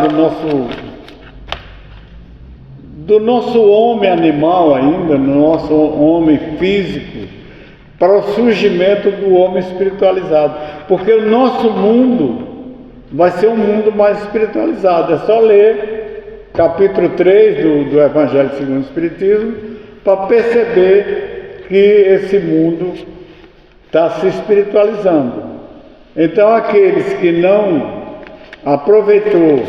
do nosso homem animal ainda, do nosso homem físico, para o surgimento do homem espiritualizado. Porque o nosso mundo vai ser um mundo mais espiritualizado. É só ler capítulo 3 do Evangelho segundo o Espiritismo para perceber que esse mundo está se espiritualizando. Então aqueles que não aproveitou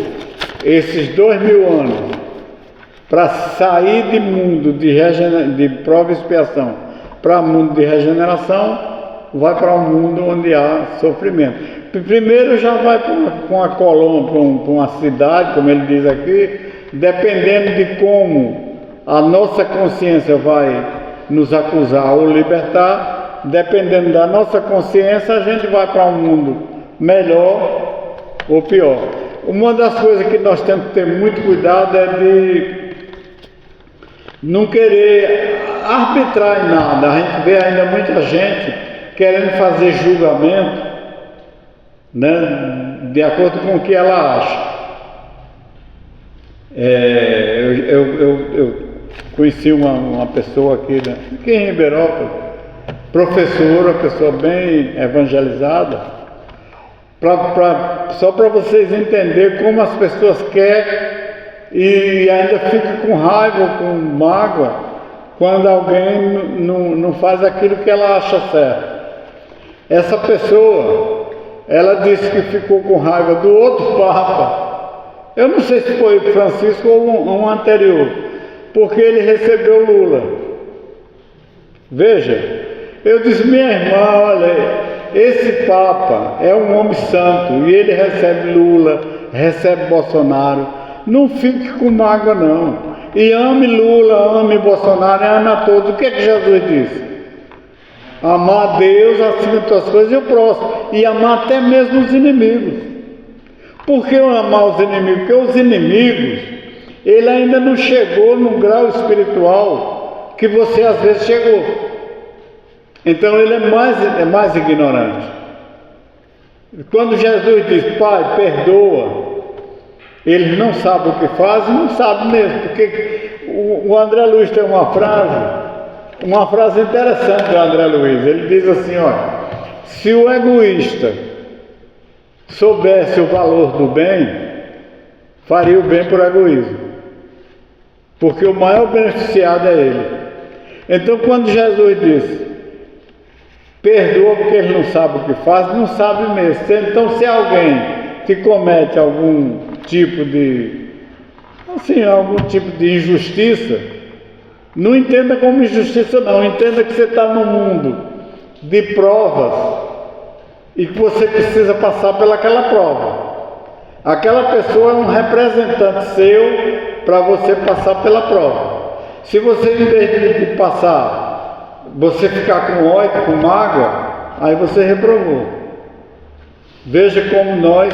esses 2000 anos para sair de mundo de prova e expiação para mundo de regeneração, vai para um mundo onde há sofrimento. Primeiro já vai para uma colônia, para uma cidade, como ele diz aqui, dependendo de como a nossa consciência vai nos acusar ou libertar, dependendo da nossa consciência, a gente vai para um mundo melhor ou pior. Uma das coisas que nós temos que ter muito cuidado é de não querer arbitrar em nada. A gente vê ainda muita gente querendo fazer julgamento, né, de acordo com o que ela acha. Eu conheci uma pessoa aqui em Ribeirópolis, professora, pessoa bem evangelizada, só para vocês entenderem como as pessoas querem e ainda ficam com raiva, com mágoa, quando alguém não faz aquilo que ela acha certo. Essa pessoa, ela disse que ficou com raiva do outro Papa. Eu não sei se foi Francisco ou um anterior, porque ele recebeu Lula. Veja, eu disse, minha irmã, olha, esse Papa é um homem santo e ele recebe Lula, recebe Bolsonaro. Não fique com mágoa, não. E ame Lula, ame Bolsonaro, ame a todos. O que é que Jesus disse? Amar a Deus acima de todas as coisas e o próximo. E amar até mesmo os inimigos. Por que amar os inimigos? Porque os inimigos, ele ainda não chegou no grau espiritual que você às vezes chegou. Então ele é mais ignorante. Quando Jesus diz, Pai, perdoa, eles não sabem o que fazem, não sabem mesmo. Porque o André Luiz tem uma frase interessante do André Luiz. Ele diz assim, olha, se o egoísta soubesse o valor do bem, faria o bem por egoísmo, porque o maior beneficiado é ele. Então quando Jesus disse, perdoa porque eles não sabem o que fazem, não sabe mesmo. Então se alguém que comete algum tipo de injustiça, não entenda como injustiça não, entenda que você está num mundo de provas e que você precisa passar pelaquela prova. Aquela pessoa é um representante seu para você passar pela prova. Se você, em vez de passar, você ficar com ódio, com mágoa, aí você reprovou. Veja como nós...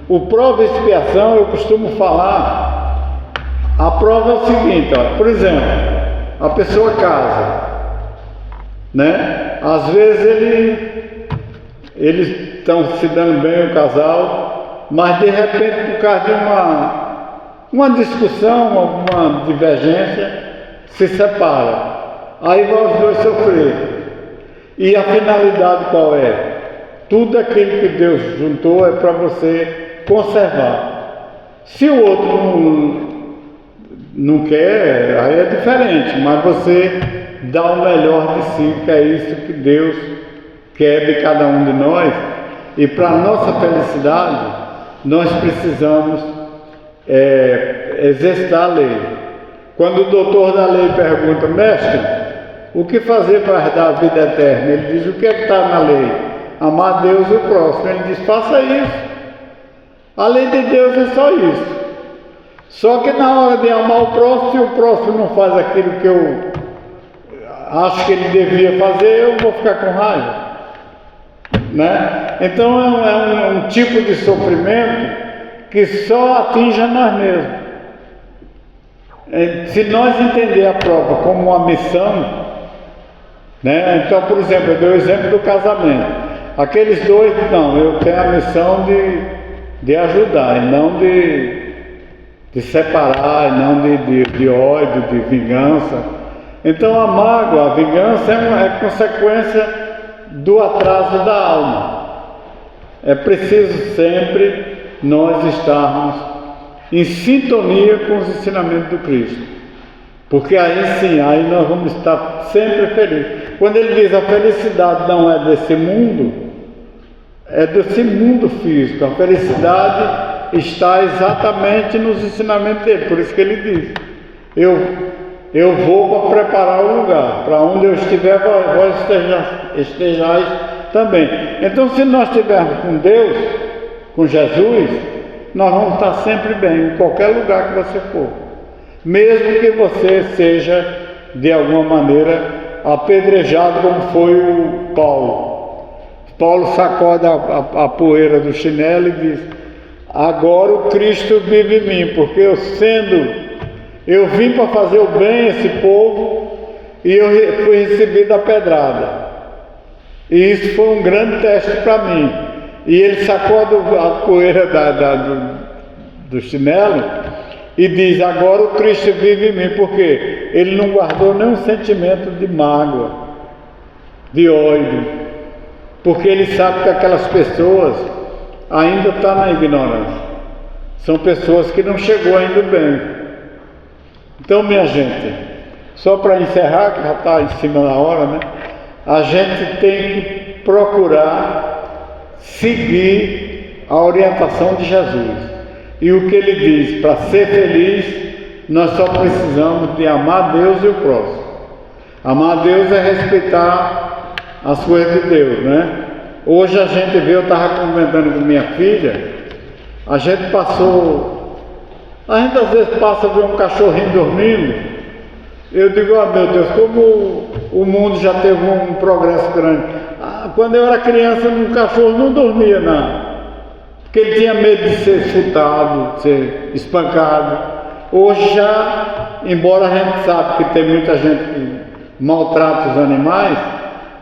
O prova e expiação, eu costumo falar, a prova é o seguinte, ó, por exemplo, a pessoa casa, né? Às vezes eles estão se dando bem, o casal, mas de repente, por causa de uma discussão, alguma divergência, se separa. Aí vão os dois sofrer. E a finalidade qual é? Tudo aquilo que Deus juntou é para você conservar. Se o outro não quer, aí é diferente, mas você dá o melhor de si, que é isso que Deus quer de cada um de nós. E para a nossa felicidade, nós precisamos exercitar a lei. Quando o doutor da lei pergunta, mestre, o que fazer para herdar a vida eterna? Ele diz, o que é que está na lei? Amar Deus e o próximo. Ele diz, faça isso. A lei de Deus é só isso. Só que na hora de amar o próximo, se o próximo não faz aquilo que eu acho que ele devia fazer, eu vou ficar com raiva, né? Então é um tipo de sofrimento que só atinge a nós mesmos. Se nós entender a prova como uma missão, né? Então, por exemplo, eu dei o exemplo do casamento. Aqueles dois, não, eu tenho a missão de ajudar, e não de separar, e não de ódio, de vingança. Então a mágoa, a vingança é consequência do atraso da alma. É preciso sempre nós estarmos em sintonia com os ensinamentos do Cristo, porque aí sim, aí nós vamos estar sempre felizes. Quando ele diz a felicidade não é desse mundo, é desse mundo físico. A felicidade está exatamente nos ensinamentos dele. Por isso que ele diz, eu vou para preparar o lugar, para onde eu estiver, vós estejais também. Então, se nós estivermos com Deus, com Jesus, nós vamos estar sempre bem, em qualquer lugar que você for. Mesmo que você seja, de alguma maneira, apedrejado como foi o Paulo. Paulo sacode a poeira do chinelo e diz, agora o Cristo vive em mim, porque eu sendo Eu vim para fazer o bem a esse povo e eu fui recebido a pedrada. E isso foi um grande teste para mim. E ele sacode a poeira do chinelo e diz: agora o Cristo vive em mim, porque ele não guardou nenhum sentimento de mágoa, de ódio, porque ele sabe que aquelas pessoas ainda estão na ignorância, são pessoas que não chegou ainda bem. Então, minha gente, só para encerrar, que já está em cima da hora, né? A gente tem que procurar seguir a orientação de Jesus. E o que ele diz, para ser feliz, nós só precisamos de amar Deus e o próximo. Amar Deus é respeitar as coisas de Deus, né? Hoje a gente vê, eu estava comentando com minha filha, a gente às vezes passa a ver um cachorrinho dormindo. Eu digo, meu Deus, como o mundo já teve um progresso grande. Quando eu era criança, um cachorro não dormia, não. Porque ele tinha medo de ser chutado, de ser espancado. Hoje já, embora a gente sabe que tem muita gente que maltrata os animais,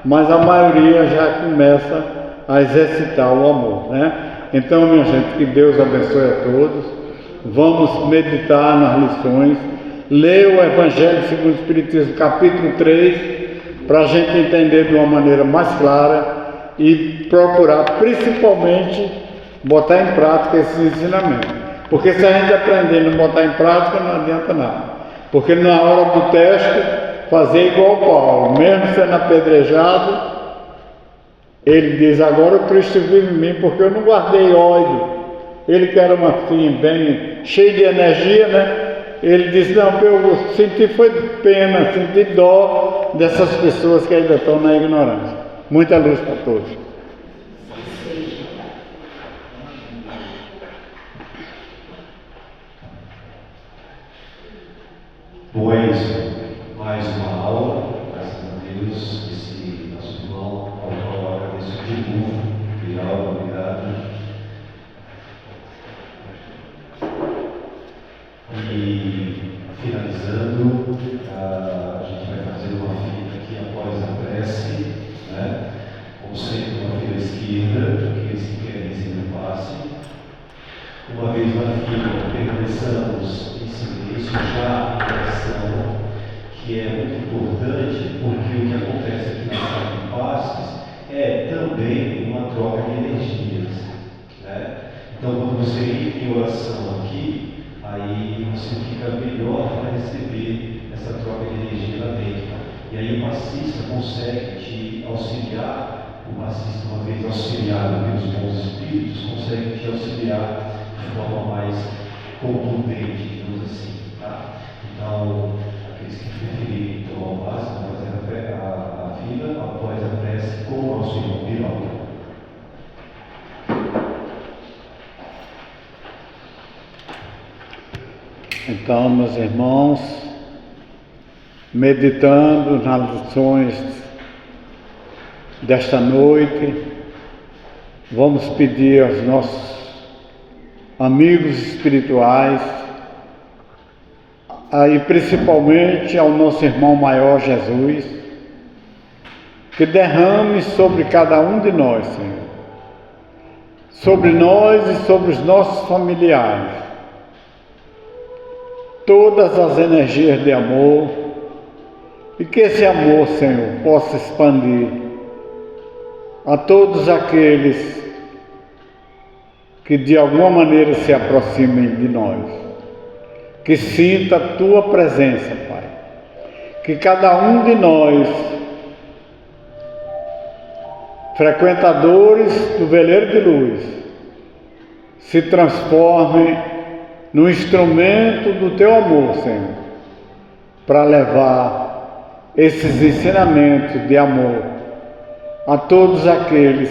mas a maioria já começa a exercitar o amor, né? Então, minha gente, que Deus abençoe a todos. Vamos meditar nas lições. Leia o Evangelho segundo o Espiritismo, capítulo 3, para a gente entender de uma maneira mais clara e procurar, principalmente, botar em prática esses ensinamentos. Porque se a gente aprender a não botar em prática, não adianta nada. Porque na hora do teste, fazer igual Paulo, mesmo sendo apedrejado, ele diz: agora o Cristo vive em mim, porque eu não guardei ódio. Ele que era uma filha bem cheia de energia, né? Ele diz: não, eu senti foi pena, senti dó dessas pessoas que ainda estão na ignorância. Muita luz para todos. Pois, mais uma aula, graças a Deus, esse nosso irmão, ao qual eu agradeço de novo, Viraldo, obrigado. E finalizando, a gente vai fazer uma fila aqui após a prece, né? Como sempre, uma fila esquerda, aqueles que querem seguir o passe. Uma vez na fila, permaneçamos em silêncio já em oração, que é muito importante, porque o que acontece aqui na sala de passes é também uma troca de energias, né? Então, quando você entra em oração aqui, aí você fica melhor para receber essa troca de energia lá dentro. E aí o passista consegue te auxiliar, o passista, uma vez auxiliado pelos bons espíritos, consegue te auxiliar de forma mais contundente, digamos assim, tá? Então, aqueles que preferirem tomar o passe, vão fazer a fila após a prece com o nosso irmão Viraldo. Então, meus irmãos, meditando nas lições desta noite, vamos pedir aos nossos amigos espirituais, e principalmente ao nosso irmão maior Jesus, que derrame sobre cada um de nós, Senhor, sobre nós e sobre os nossos familiares, todas as energias de amor, e que esse amor, Senhor, possa expandir a todos aqueles que de alguma maneira se aproximem de nós, que sinta a Tua presença, Pai, que cada um de nós, frequentadores do veleiro de luz, se transforme no instrumento do Teu amor, Senhor, para levar esses ensinamentos de amor a todos aqueles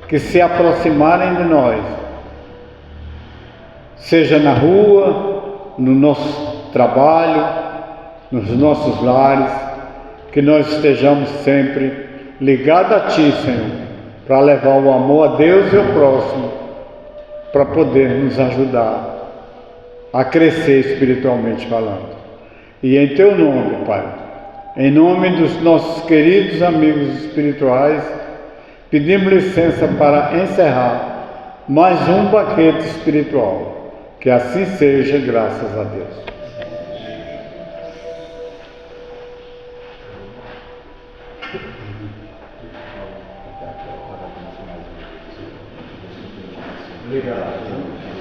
que se aproximarem de nós, seja na rua, no nosso trabalho, nos nossos lares, que nós estejamos sempre ligados a Ti, Senhor, para levar o amor a Deus e ao próximo, para poder nos ajudar a crescer espiritualmente falando. E em Teu nome, Pai, em nome dos nossos queridos amigos espirituais, pedimos licença para encerrar mais um banquete espiritual. Que assim seja, graças a Deus. Obrigado.